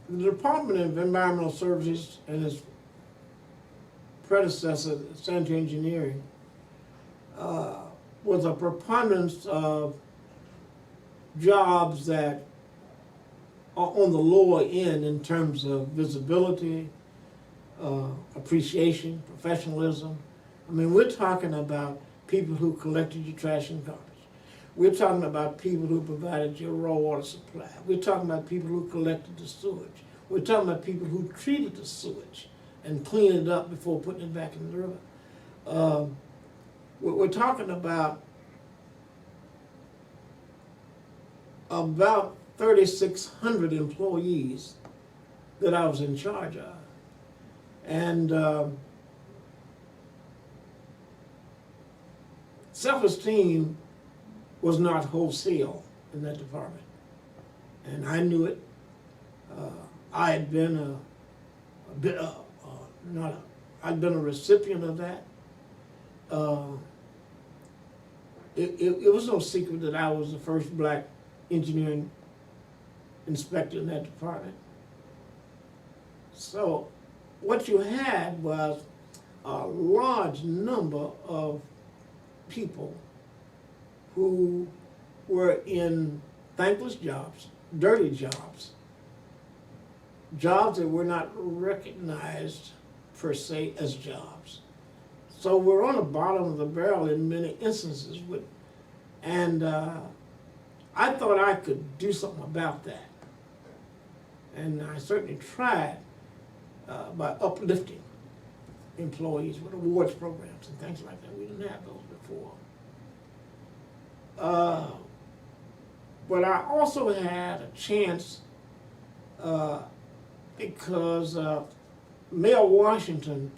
The Department of Environmental Services and its predecessor, Sanitary Engineering, was a preponderance of jobs that are on the lower end in terms of visibility, appreciation, professionalism. I mean, we're talking about people who collected your trash and garbage. We're talking about people who provided your raw water supply. We're talking about people who collected the sewage. We're talking about people who treated the sewage and cleaned it up before putting it back in the river. We're talking about 3,600 employees that I was in charge of. And self-esteem was not wholesale in that department. And I knew it. I had been I'd been a recipient of that. It was no secret that I was the first black engineering inspector in that department. So what you had was a large number of people who were in thankless jobs, dirty jobs, jobs that were not recognized per se as jobs. So we're on the bottom of the barrel in many instances and I thought I could do something about that. And I certainly tried by uplifting employees with awards programs and things like that. We didn't have those before. But I also had a chance because Mayor Washington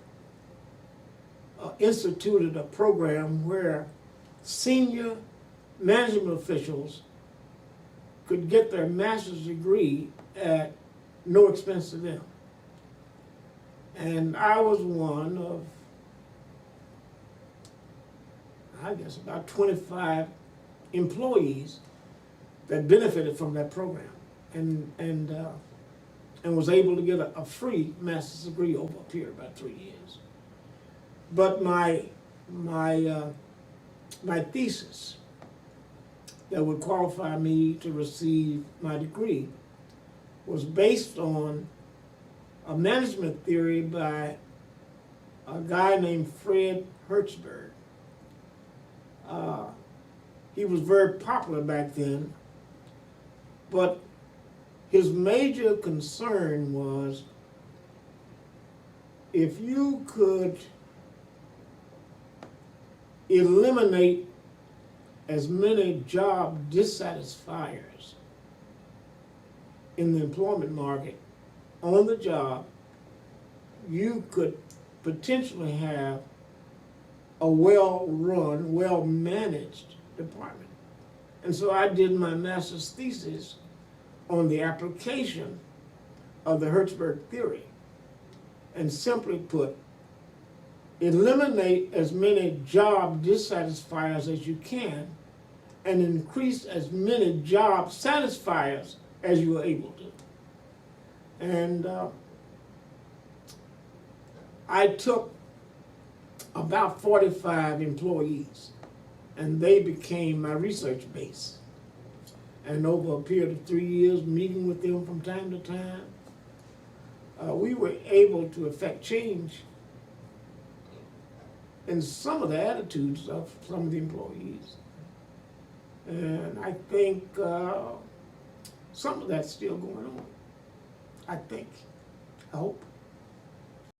instituted a program where senior management officials could get their master's degree at no expense to them. And I was one of, I guess, about 25 employees that benefited from that program and was able to get a free master's degree over a period of about 3 years. But my thesis that would qualify me to receive my degree was based on a management theory by a guy named Fred Hertzberg. He was very popular back then, but his major concern was if you could eliminate as many job dissatisfiers in the employment market on the job, you could potentially have a well-run, well-managed department. And so I did my master's thesis on the application of the Hertzberg theory. And simply put, eliminate as many job dissatisfiers as you can and increase as many job satisfiers as you are able to. And I took about 45 employees and they became my research base. And over a period of 3 years, meeting with them from time to time, we were able to effect change in some of the attitudes of some of the employees. And I think some of that's still going on. I think. I hope.